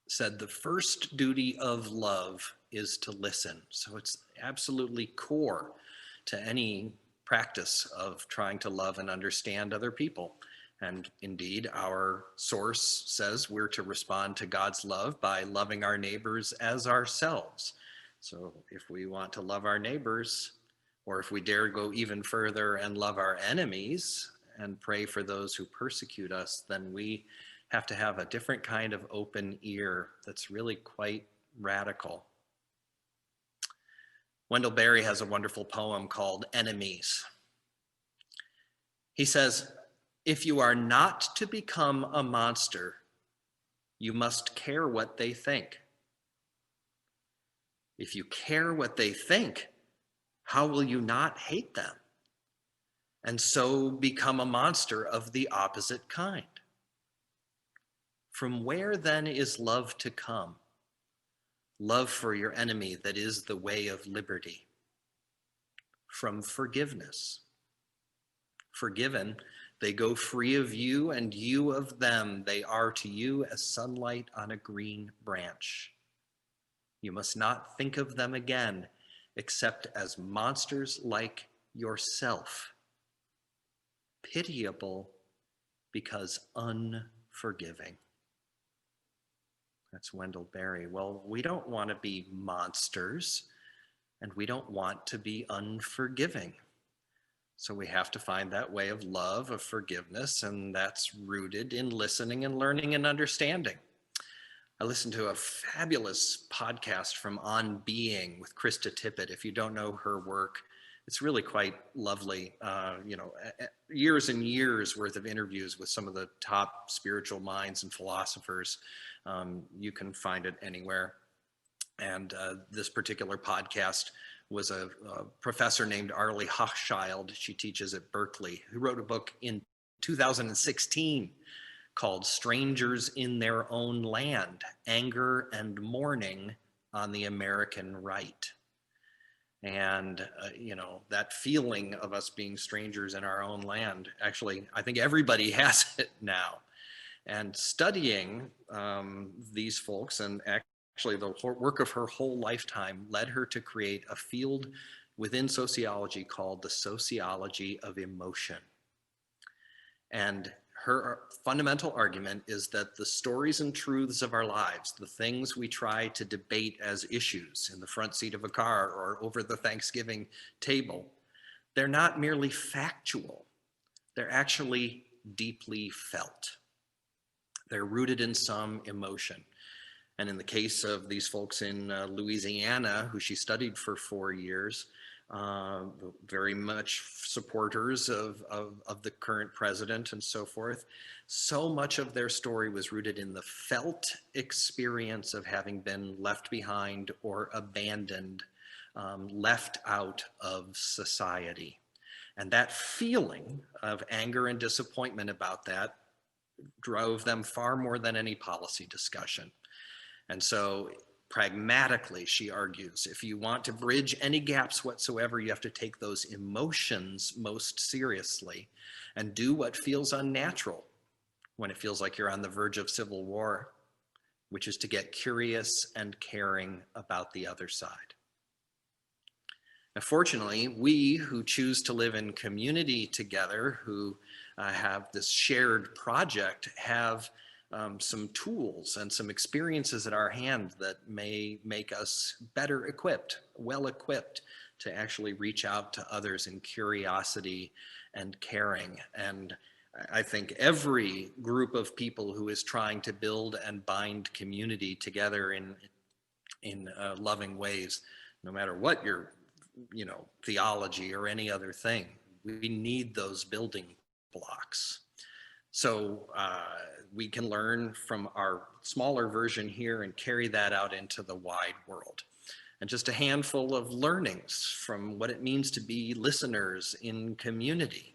said the first duty of love is to listen. So it's absolutely core to any practice of trying to love and understand other people. And indeed, our source says we're to respond to God's love by loving our neighbors as ourselves. So if we want to love our neighbors, or if we dare go even further and love our enemies and pray for those who persecute us, then we have to have a different kind of open ear that's really quite radical. Wendell Berry has a wonderful poem called Enemies. He says, If you are not to become a monster, you must care what they think. If you care what they think, how will you not hate them? And so become a monster of the opposite kind. From where then is love to come? Love for your enemy that is the way of liberty. From forgiveness. Forgiven, they go free of you and you of them. They are to you as sunlight on a green branch. You must not think of them again except as monsters like yourself. Pitiable because unforgiving. That's Wendell Berry. Well, we don't want to be monsters, and we don't want to be unforgiving. So we have to find that way of love, of forgiveness, and that's rooted in listening and learning and understanding. I listened to a fabulous podcast from On Being with Krista Tippett. If you don't know her work, it's really quite lovely. Years and years worth of interviews with some of the top spiritual minds and philosophers. You can find it anywhere. And this particular podcast was a professor named Arlie Hochschild. She teaches at Berkeley, who wrote a book in 2016 called Strangers in Their Own Land, Anger and Mourning on the American Right. And, that feeling of us being strangers in our own land, actually, I think everybody has it now. And studying these folks, and actually the work of her whole lifetime, led her to create a field within sociology called the sociology of emotion. And her fundamental argument is that the stories and truths of our lives, the things we try to debate as issues in the front seat of a car or over the Thanksgiving table, they're not merely factual. They're actually deeply felt. They're rooted in some emotion. And in the case of these folks in Louisiana, who she studied for 4 years, very much supporters of the current president and so forth. So much of their story was rooted in the felt experience of having been left behind or abandoned, left out of society. And that feeling of anger and disappointment about that drove them far more than any policy discussion. And so pragmatically, she argues, if you want to bridge any gaps whatsoever, you have to take those emotions most seriously and do what feels unnatural when it feels like you're on the verge of civil war, which is to get curious and caring about the other side. Now, fortunately, we who choose to live in community together, who have this shared project, have some tools and some experiences at our hand that may make us better equipped, well equipped to actually reach out to others in curiosity and caring. And I think every group of people who is trying to build and bind community together in loving ways, no matter what your theology or any other thing, we need those building blocks. So we can learn from our smaller version here and carry that out into the wide world. And just a handful of learnings from what it means to be listeners in community.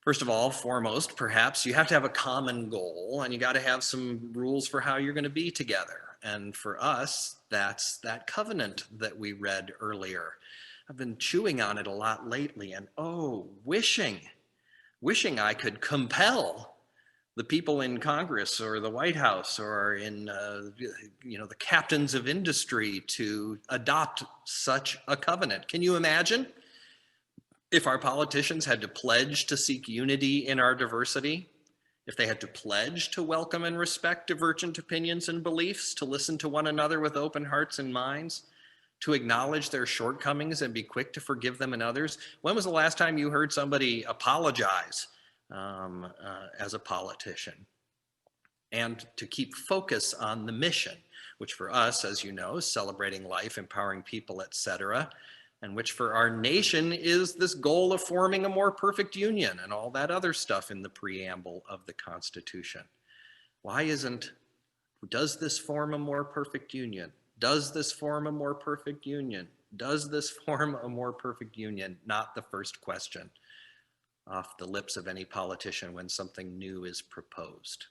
First of all, foremost, perhaps you have to have a common goal, and you got to have some rules for how you're going to be together. And for us, that's that covenant that we read earlier. I've been chewing on it a lot lately, and wishing I could compel the people in Congress or the White House or in the captains of industry to adopt such a covenant. Can you imagine if our politicians had to pledge to seek unity in our diversity? If they had to pledge to welcome and respect divergent opinions and beliefs, to listen to one another with open hearts and minds, to acknowledge their shortcomings and be quick to forgive them and others? When was the last time you heard somebody apologize as a politician? And to keep focus on the mission, which for us, as you know, is celebrating life, empowering people, etc. and which for our nation is this goal of forming a more perfect union and all that other stuff in the preamble of the Constitution. Why isn't, does this form a more perfect union? Does this form a more perfect union? Does this form a more perfect union? Not the first question off the lips of any politician when something new is proposed.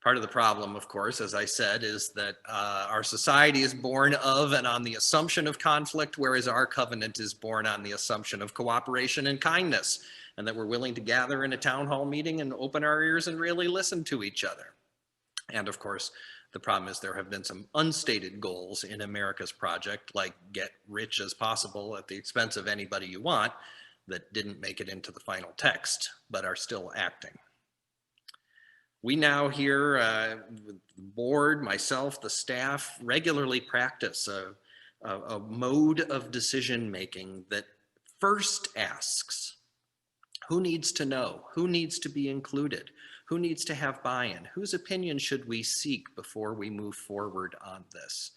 Part of the problem, of course, as I said, is that our society is born of and on the assumption of conflict, whereas our covenant is born on the assumption of cooperation and kindness, and that we're willing to gather in a town hall meeting and open our ears and really listen to each other. And of course, the problem is there have been some unstated goals in America's project, like get rich as possible at the expense of anybody you want, that didn't make it into the final text, but are still acting. We now here, the board, myself, the staff, regularly practice a mode of decision-making that first asks, who needs to know? Who needs to be included? Who needs to have buy-in? Whose opinion should we seek before we move forward on this?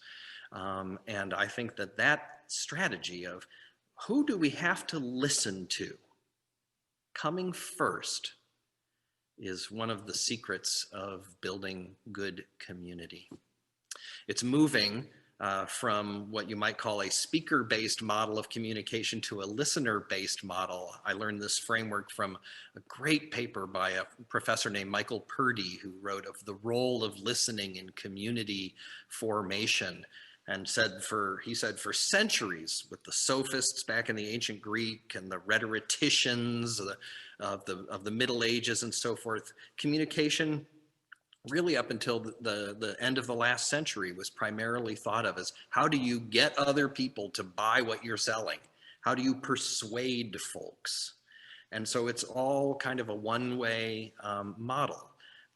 And I think that that strategy of who do we have to listen to coming first is one of the secrets of building good community. It's moving from what you might call a speaker-based model of communication to a listener-based model. I learned this framework from a great paper by a professor named Michael Purdy, who wrote of the role of listening in community formation, and he said for centuries with the sophists back in the ancient Greek and the rhetoricians of the Middle Ages and so forth, communication really up until the end of the last century was primarily thought of as how do you get other people to buy what you're selling? How do you persuade folks? And so it's all kind of a one-way model.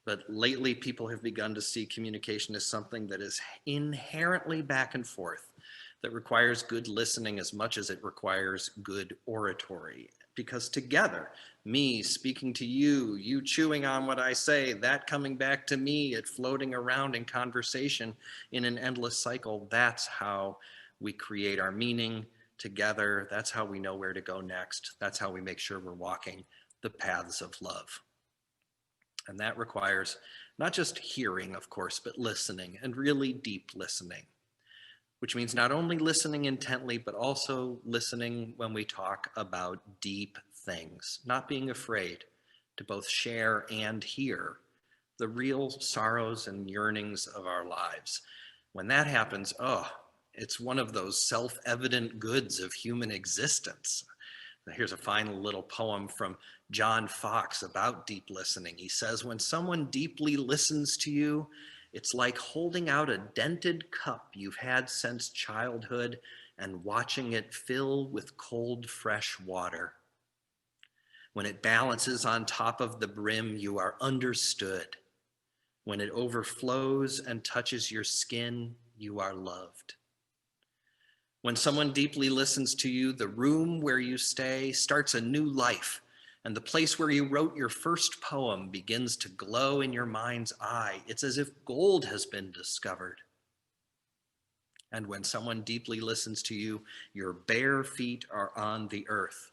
But lately people have begun to see communication as something that is inherently back and forth, that requires good listening as much as it requires good oratory. Because together, me speaking to you, you chewing on what I say, that coming back to me, it floating around in conversation in an endless cycle, that's how we create our meaning together. That's how we know where to go next. That's how we make sure we're walking the paths of love. And that requires not just hearing, of course, but listening, and really deep listening, which means not only listening intently, but also listening when we talk about deep things, not being afraid to both share and hear the real sorrows and yearnings of our lives. When that happens, it's one of those self-evident goods of human existence. Here's a final little poem from John Fox about deep listening. He says, when someone deeply listens to you, it's like holding out a dented cup you've had since childhood and watching it fill with cold, fresh water. When it balances on top of the brim, you are understood. When it overflows and touches your skin, you are loved. When someone deeply listens to you, the room where you stay starts a new life, and the place where you wrote your first poem begins to glow in your mind's eye. It's as if gold has been discovered. And when someone deeply listens to you, your bare feet are on the earth,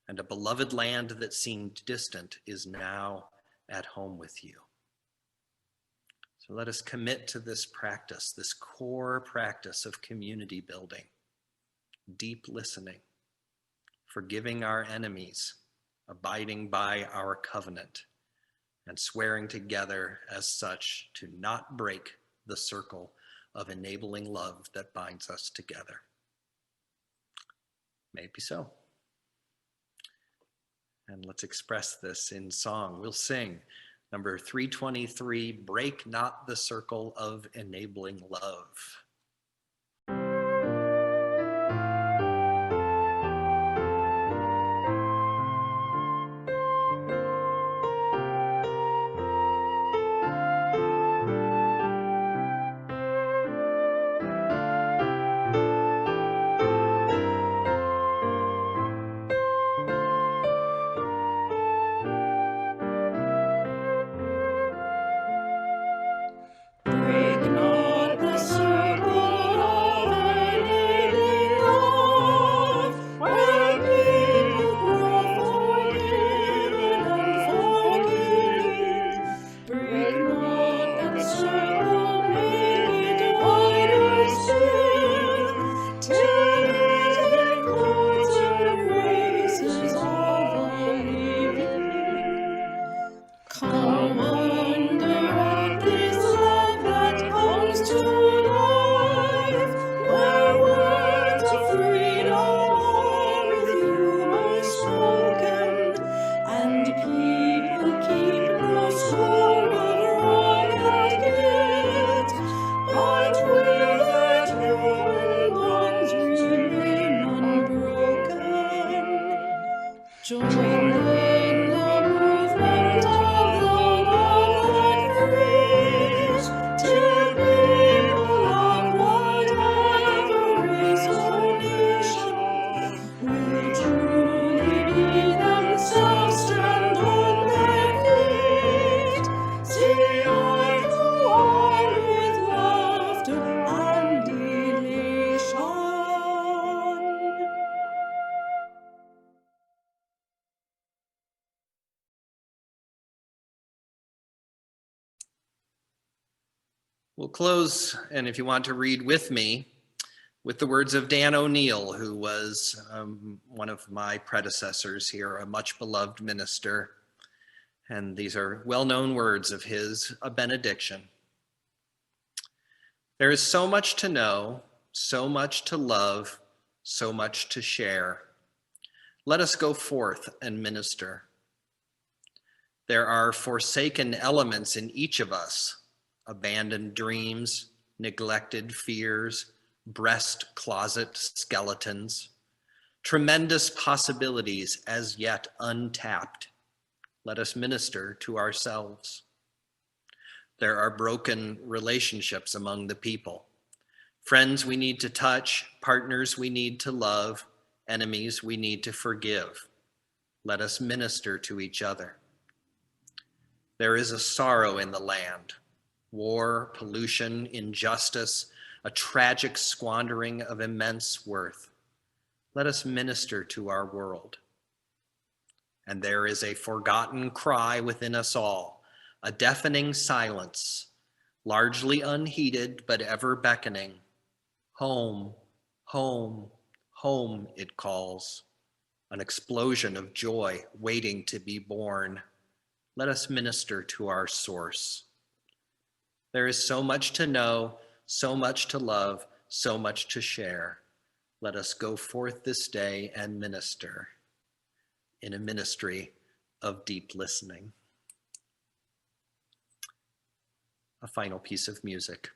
and a beloved land that seemed distant is now at home with you. So let us commit to this practice, this core practice of community building, deep listening, forgiving our enemies, abiding by our covenant, and swearing together as such to not break the circle of enabling love that binds us together. May it be so. And let's express this in song. We'll sing number 323, Break Not the Circle of Enabling Love. Break not the circle We'll close, and if you want to read with me, with the words of Dan O'Neill, who was one of my predecessors here, a much beloved minister. And these are well-known words of his, a benediction. There is so much to know, so much to love, so much to share. Let us go forth and minister. There are forsaken elements in each of us, abandoned dreams, neglected fears, breast closet skeletons, tremendous possibilities as yet untapped. Let us minister to ourselves. There are broken relationships among the people, friends we need to touch, partners we need to love, enemies we need to forgive. Let us minister to each other. There is a sorrow in the land, war, pollution, injustice, a tragic squandering of immense worth. Let us minister to our world. And there is a forgotten cry within us all, a deafening silence, largely unheeded but ever beckoning. Home, home, home, it calls, an explosion of joy waiting to be born. Let us minister to our source. There is so much to know, so much to love, so much to share. Let us go forth this day and minister in a ministry of deep listening. A final piece of music.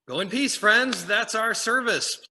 Go in peace, friends. That's our service.